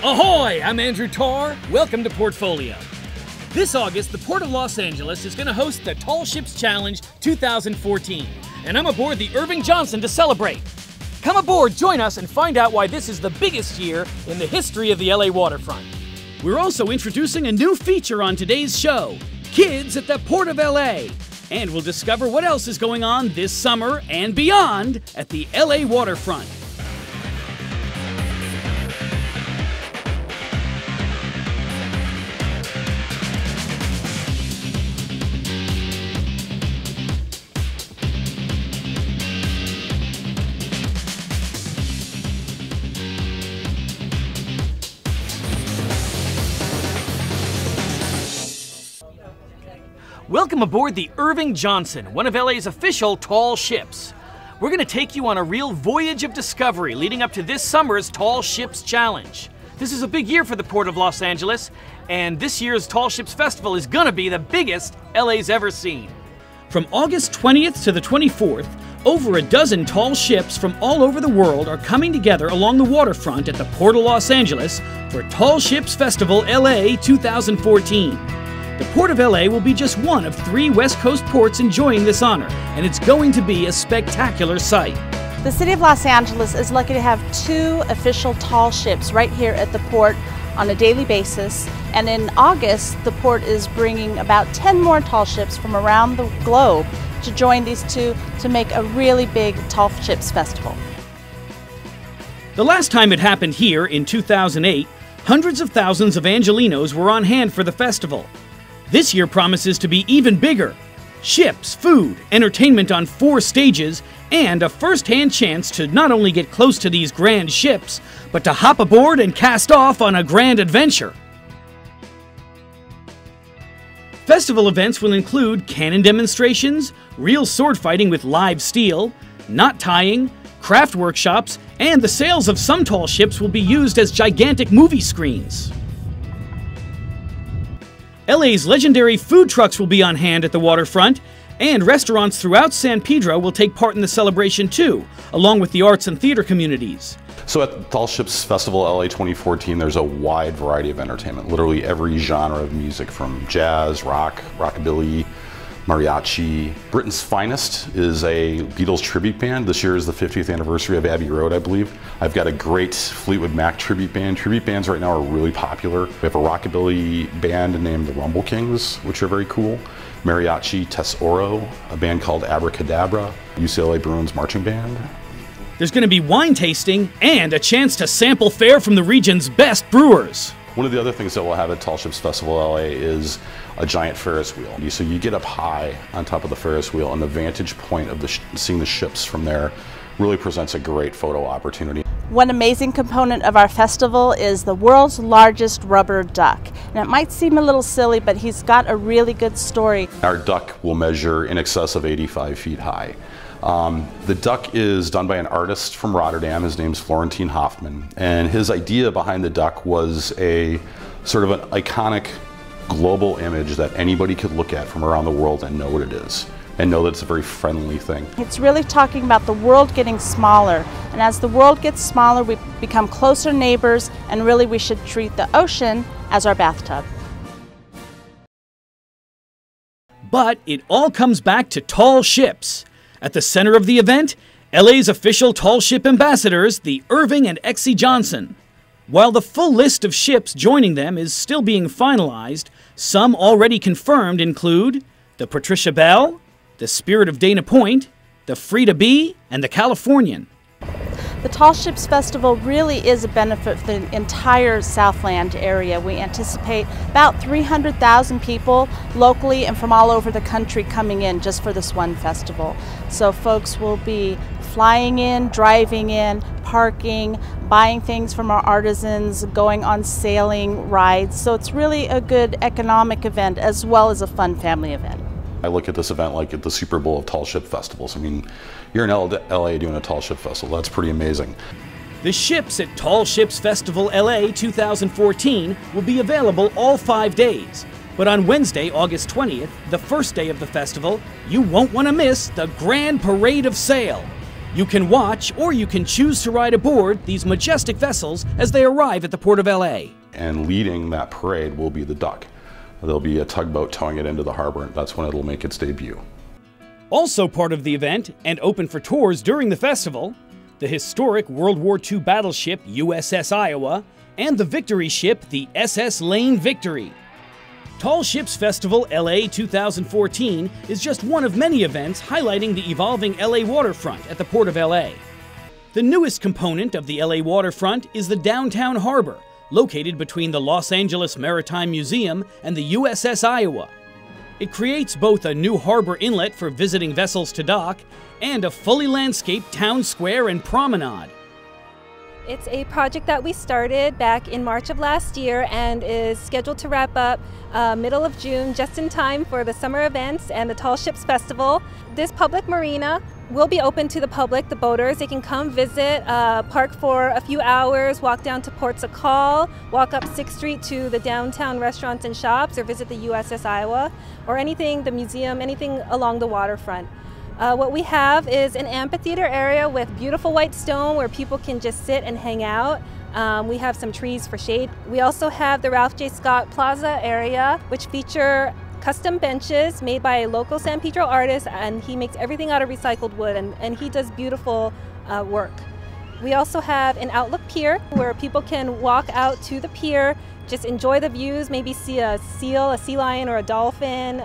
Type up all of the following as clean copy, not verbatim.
Ahoy! I'm Andrew Tarr. Welcome to PortFolio. This August, the Port of Los Angeles is going to host the Tall Ships Challenge 2014, and I'm aboard the Irving Johnson to celebrate. Come aboard, join us, and find out why this is the biggest year in the history of the LA waterfront. We're also introducing a new feature on today's show, Kids at the Port of LA, and we'll discover what else is going on this summer and beyond at the LA waterfront. Welcome aboard the Irving Johnson, one of LA's official tall ships. We're going to take you on a real voyage of discovery leading up to this summer's Tall Ships Challenge. This is a big year for the Port of Los Angeles, and this year's Tall Ships Festival is going to be the biggest LA's ever seen. From August 20th to the 24th, over a dozen tall ships from all over the world are coming together along the waterfront at the Port of Los Angeles for Tall Ships Festival LA 2014. The Port of LA will be just one of 3 West Coast ports enjoying this honor, and it's going to be a spectacular sight. The City of Los Angeles is lucky to have 2 official tall ships right here at the port on a daily basis, and in August the port is bringing about 10 more tall ships from around the globe to join these 2 to make a really big Tall Ships Festival. The last time it happened here, in 2008, hundreds of thousands of Angelinos were on hand for the festival. This year promises to be even bigger. Ships, food, entertainment on 4 stages, and a first-hand chance to not only get close to these grand ships, but to hop aboard and cast off on a grand adventure. Festival events will include cannon demonstrations, real sword fighting with live steel, knot tying, craft workshops, and the sails of some tall ships will be used as gigantic movie screens. LA's legendary food trucks will be on hand at the waterfront, and restaurants throughout San Pedro will take part in the celebration too, along with the arts and theater communities. So at the Tall Ships Festival LA 2014, there's a wide variety of entertainment, literally every genre of music from jazz, rock, rockabilly, mariachi. Britain's finest is a Beatles tribute band. This year is the 50th anniversary of Abbey Road, I believe. I've got a great Fleetwood Mac tribute band. Tribute bands right now are really popular. We have a rockabilly band named the Rumble Kings, which are very cool. Mariachi Tesoro, a band called Abracadabra, UCLA Bruins marching band. There's going to be wine tasting and a chance to sample fare from the region's best brewers. One of the other things that we'll have at Tall Ships Festival LA is a giant Ferris wheel. So you get up high on top of the Ferris wheel, and the vantage point of seeing the ships from there really presents a great photo opportunity. One amazing component of our festival is the world's largest rubber duck. And it might seem a little silly, but he's got a really good story. Our duck will measure in excess of 85 feet high. The duck is done by an artist from Rotterdam. His name's Florentine Hoffman, and his idea behind the duck was a sort of an iconic global image that anybody could look at from around the world and know what it is, and know that it's a very friendly thing. It's really talking about the world getting smaller, and as the world gets smaller, we become closer neighbors, and really we should treat the ocean as our bathtub. But it all comes back to tall ships. At the center of the event, LA's official tall ship ambassadors, the Irving and Exie Johnson. While the full list of ships joining them is still being finalized, some already confirmed include the Patricia Bell, the Spirit of Dana Point, the Frida B, and the Californian. The Tall Ships Festival really is a benefit for the entire Southland area. We anticipate about 300,000 people locally and from all over the country coming in just for this one festival. So folks will be flying in, driving in, parking, buying things from our artisans, going on sailing rides. So it's really a good economic event as well as a fun family event. I look at this event like at the Super Bowl of tall ship festivals. I mean, you're in LA doing a tall ship festival. That's pretty amazing. The ships at Tall Ships Festival LA 2014 will be available all 5 days. But on Wednesday, August 20th, the first day of the festival, you won't want to miss the Grand Parade of Sail. You can watch or you can choose to ride aboard these majestic vessels as they arrive at the Port of LA. And leading that parade will be the Duck. There'll be a tugboat towing it into the harbor, and that's when it'll make its debut. Also part of the event, and open for tours during the festival, the historic World War II battleship USS Iowa and the victory ship the SS Lane Victory. Tall Ships Festival LA 2014 is just one of many events highlighting the evolving LA waterfront at the Port of LA. The newest component of the LA waterfront is the downtown harbor, located between the Los Angeles Maritime Museum and the USS Iowa. It creates both a new harbor inlet for visiting vessels to dock and a fully landscaped town square and promenade. It's a project that we started back in March of last year and is scheduled to wrap up middle of June, just in time for the summer events and the Tall Ships Festival. This public marina will be open to the public, the boaters. They can come visit, park for a few hours, walk down to Ports of Call, walk up 6th Street to the downtown restaurants and shops, or visit the USS Iowa, or anything, the museum, anything along the waterfront. What we have is an amphitheater area with beautiful white stone where people can just sit and hang out. We have some trees for shade. We also have the Ralph J. Scott Plaza area, which feature custom benches made by a local San Pedro artist, and he makes everything out of recycled wood, and he does beautiful work. We also have an outlook pier where people can walk out to the pier, just enjoy the views, maybe see a seal, a sea lion, or a dolphin,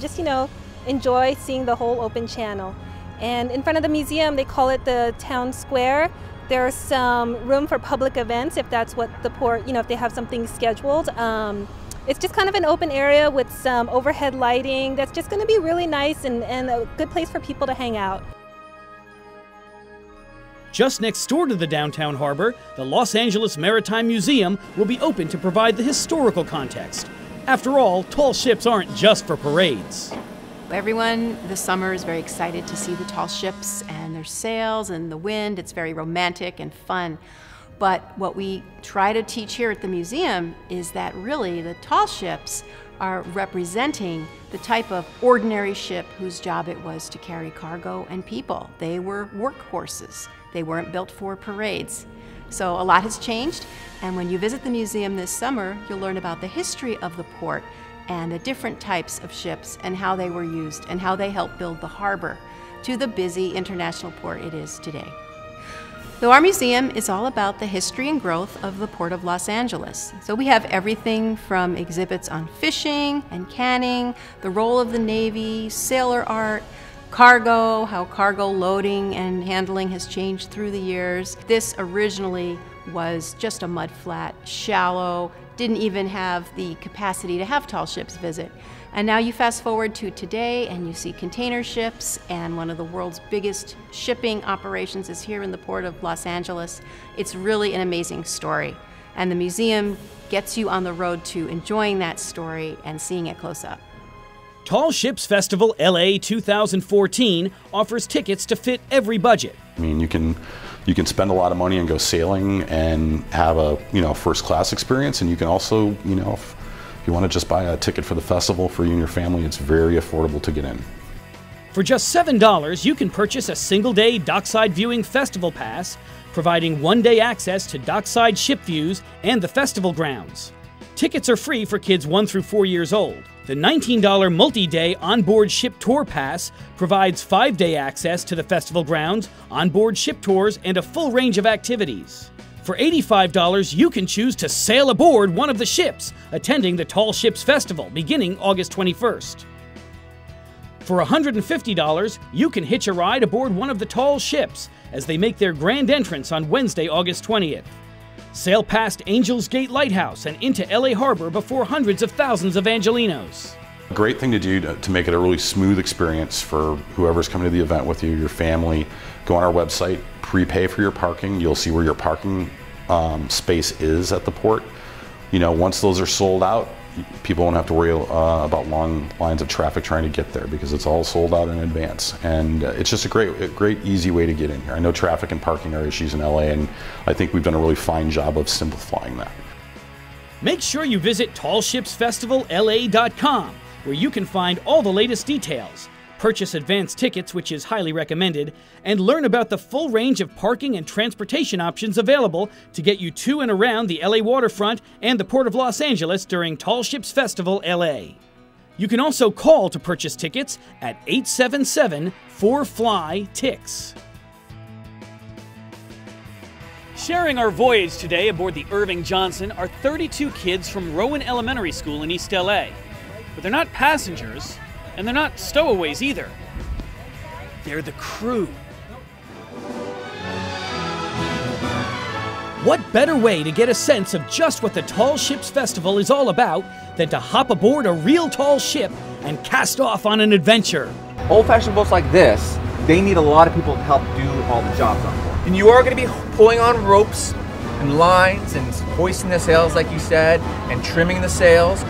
just, you know, enjoy seeing the whole open channel. And in front of the museum, they call it the town square. There's some room for public events if that's what the port, you know, if they have something scheduled. It's just kind of an open area with some overhead lighting that's just going to be really nice and a good place for people to hang out. Just next door to the downtown harbor, the Los Angeles Maritime Museum will be open to provide the historical context. After all, tall ships aren't just for parades. Everyone this summer is very excited to see the tall ships and their sails and the wind. It's very romantic and fun. But what we try to teach here at the museum is that really the tall ships are representing the type of ordinary ship whose job it was to carry cargo and people. They were workhorses. They weren't built for parades. So a lot has changed, and when you visit the museum this summer, you'll learn about the history of the port and the different types of ships and how they were used and how they helped build the harbor to the busy international port it is today. So our museum is all about the history and growth of the Port of Los Angeles. So we have everything from exhibits on fishing and canning, the role of the Navy, sailor art, cargo, how cargo loading and handling has changed through the years. This originally was just a mud flat, shallow, didn't even have the capacity to have tall ships visit. And now you fast forward to today and you see container ships, and one of the world's biggest shipping operations is here in the Port of Los Angeles. It's really an amazing story. And the museum gets you on the road to enjoying that story and seeing it close up. Tall Ships Festival LA 2014 offers tickets to fit every budget. I mean, you can spend a lot of money and go sailing and have a first class experience, and you can also if you want to just buy a ticket for the festival for you and your family, it's very affordable to get in. For just $7, you can purchase a single-day dockside viewing festival pass, providing one-day access to dockside ship views and the festival grounds. Tickets are free for kids 1 through 4 years old. The $19 multi-day onboard ship tour pass provides 5-day access to the festival grounds, onboard ship tours, and a full range of activities. For $85, you can choose to sail aboard one of the ships attending the Tall Ships Festival beginning August 21st. For $150, you can hitch a ride aboard one of the tall ships as they make their grand entrance on Wednesday, August 20th. Sail past Angels Gate Lighthouse and into LA Harbor before hundreds of thousands of Angelinos. A great thing to do to make it a really smooth experience for whoever's coming to the event with you, your family. Go on our website, prepay for your parking. You'll see where your parking space is at the port. Once those are sold out, people won't have to worry about long lines of traffic trying to get there because it's all sold out in advance. And it's just a great, easy way to get in here. I know traffic and parking are issues in LA, and I think we've done a really fine job of simplifying that. Make sure you visit tallshipsfestivalLA.com, where you can find all the latest details, purchase advance tickets, which is highly recommended, and learn about the full range of parking and transportation options available to get you to and around the LA waterfront and the Port of Los Angeles during Tall Ships Festival LA. You can also call to purchase tickets at 877-4FLY-TICKS. Sharing our voyage today aboard the Irving Johnson are 32 kids from Rowan Elementary School in East LA. But they're not passengers, and they're not stowaways either. They're the crew. What better way to get a sense of just what the Tall Ships Festival is all about than to hop aboard a real tall ship and cast off on an adventure? Old-fashioned boats like this, they need a lot of people to help do all the jobs on board. And you are going to be pulling on ropes and lines and hoisting the sails like you said, and trimming the sails.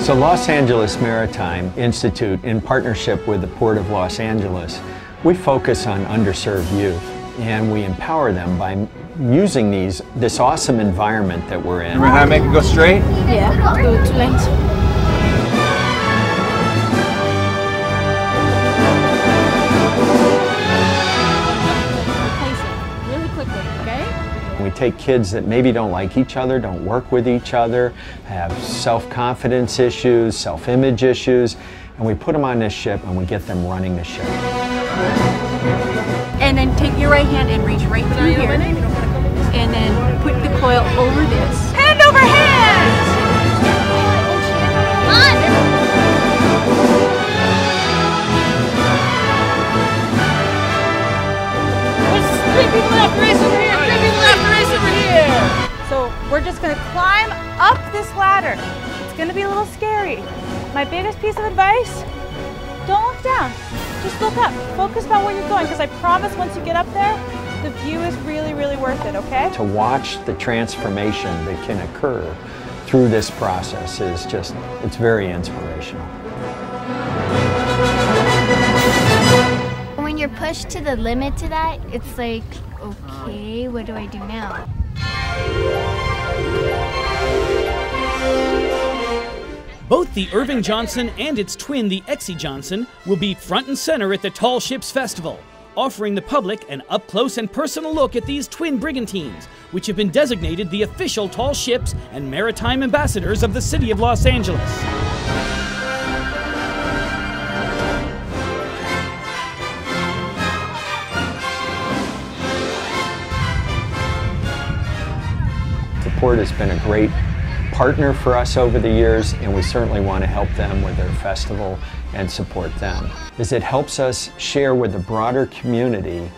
So Los Angeles Maritime Institute, in partnership with the Port of Los Angeles, we focus on underserved youth, and we empower them by using this awesome environment that we're in. Remember how to make it go straight? Yeah, do it 2 lanes. We take kids that maybe don't like each other, don't work with each other, have self-confidence issues, self-image issues, and we put them on this ship and we get them running the ship. And then take your right hand and reach right through here. And then put the coil over this. Hand over hand! So we're just going to climb up this ladder. It's going to be a little scary. My biggest piece of advice, don't look down. Just look up. Focus on where you're going, because I promise once you get up there, the view is really, really worth it, okay? To watch the transformation that can occur through this process is just, it's very inspirational. When you're pushed to the limit to that, it's like, okay, what do I do now? Both the Irving Johnson and its twin, the Exie Johnson, will be front and center at the Tall Ships Festival, offering the public an up-close and personal look at these twin brigantines, which have been designated the official tall ships and maritime ambassadors of the city of Los Angeles. The Port has been a great partner for us over the years, and we certainly want to help them with their festival and support them. As it helps us share with the broader community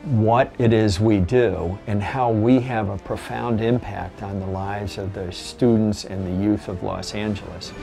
what it is we do and how we have a profound impact on the lives of the students and the youth of Los Angeles.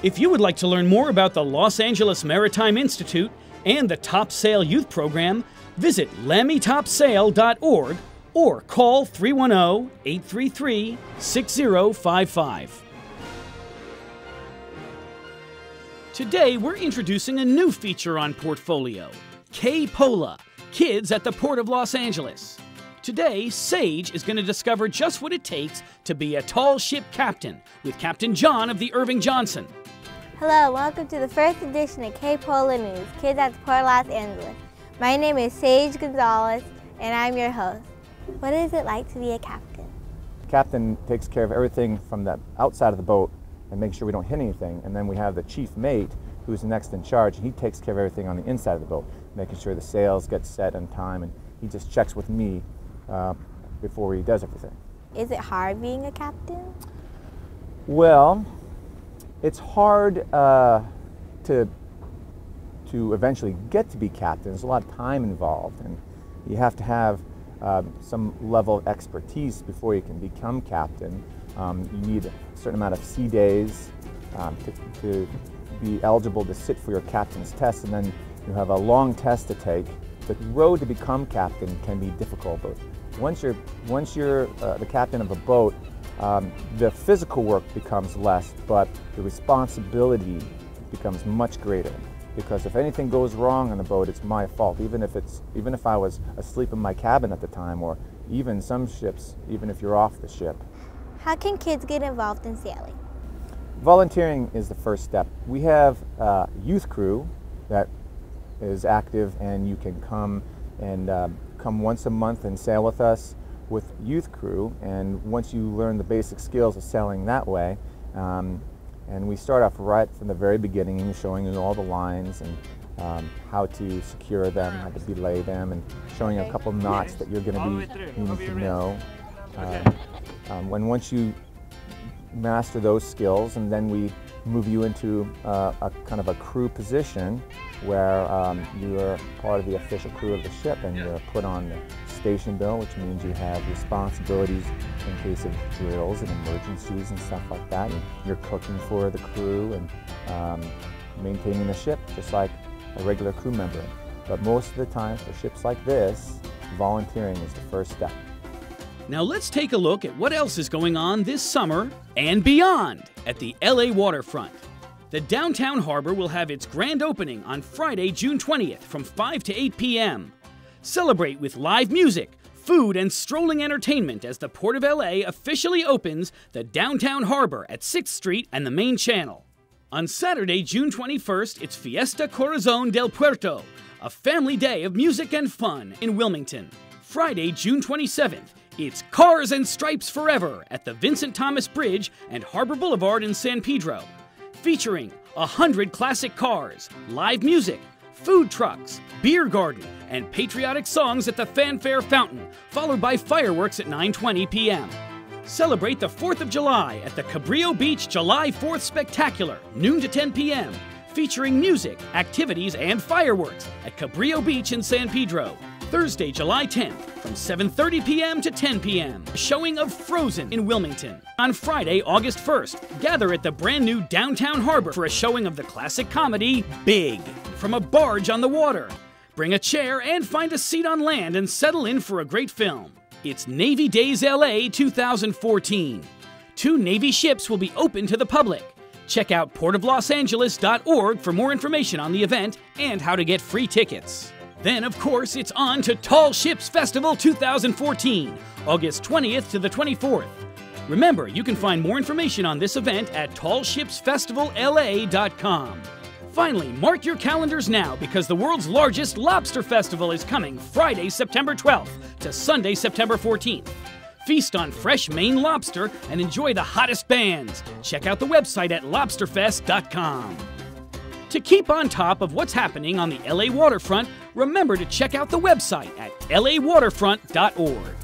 If you would like to learn more about the Los Angeles Maritime Institute and the Top Sail Youth Program, visit lamitopsail.org or call 310-833-6055. Today, we're introducing a new feature on PortFolio, K-Pola, Kids at the Port of Los Angeles. Today, Sage is going to discover just what it takes to be a tall ship captain with Captain John of the Irving Johnson. Hello, welcome to the first edition of K-Pola News, Kids at the Port of Los Angeles. My name is Sage Gonzalez, and I'm your host. What is it like to be a captain? The captain takes care of everything from the outside of the boat and makes sure we don't hit anything. And then we have the chief mate, who's next in charge, and he takes care of everything on the inside of the boat, making sure the sails get set on time, and he just checks with me before he does everything. Is it hard being a captain? Well, it's hard to eventually get to be captain. There's a lot of time involved, and you have to have some level of expertise before you can become captain. You need a certain amount of sea days to be eligible to sit for your captain's test, and then you have a long test to take. The road to become captain can be difficult, but once you're the captain of a boat, the physical work becomes less, but the responsibility becomes much greater. because if anything goes wrong on the boat, it's my fault, even if I was asleep in my cabin at the time, or even some ships, even if you're off the ship. How can kids get involved in sailing? Volunteering is the first step. We have a youth crew that is active, and you can come once a month and sail with us with youth crew, and once you learn the basic skills of sailing that way, and we start off right from the very beginning, and showing you all the lines and how to secure them, how to belay them, and showing you a couple knots that you're going to be needing to know. Once you master those skills, and then we move you into a kind of a crew position where you're part of the official crew of the ship, and you're put on the station bill, which means you have responsibilities in case of drills and emergencies and stuff like that. And you're cooking for the crew and maintaining the ship just like a regular crew member. But most of the time for ships like this, volunteering is the first step. Now let's take a look at what else is going on this summer and beyond at the LA waterfront. The downtown harbor will have its grand opening on Friday, June 20th from 5 to 8 p.m. Celebrate with live music, food, and strolling entertainment as the Port of LA officially opens the downtown harbor at 6th Street and the main channel. On Saturday, June 21st, it's Fiesta Corazon del Puerto, a family day of music and fun in Wilmington. Friday, June 27th, it's Cars and Stripes Forever at the Vincent Thomas Bridge and Harbor Boulevard in San Pedro, featuring 100 classic cars, live music, food trucks, beer garden, and patriotic songs at the Fanfare Fountain, followed by fireworks at 9:20 p.m. Celebrate the 4th of July at the Cabrillo Beach July 4th Spectacular, noon to 10 p.m., featuring music, activities, and fireworks at Cabrillo Beach in San Pedro. Thursday, July 10th, from 7:30 p.m. to 10 p.m., a showing of Frozen in Wilmington. On Friday, August 1st, gather at the brand new downtown harbor for a showing of the classic comedy, Big, from a barge on the water. Bring a chair and find a seat on land and settle in for a great film. It's Navy Days LA 2014. 2 Navy ships will be open to the public. Check out portoflosangeles.org for more information on the event and how to get free tickets. Then, of course, it's on to Tall Ships Festival 2014, August 20th to the 24th. Remember, you can find more information on this event at tallshipsfestivalLA.com. Finally, mark your calendars now because the world's largest lobster festival is coming Friday, September 12th to Sunday, September 14th. Feast on fresh Maine lobster and enjoy the hottest bands. Check out the website at lobsterfest.com. To keep on top of what's happening on the LA waterfront, remember to check out the website at lawaterfront.org.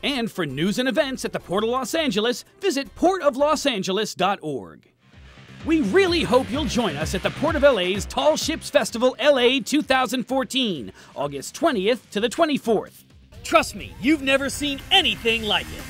And for news and events at the Port of Los Angeles, visit portoflosangeles.org. We really hope you'll join us at the Port of LA's Tall Ships Festival LA 2014, August 20th to the 24th. Trust me, you've never seen anything like it.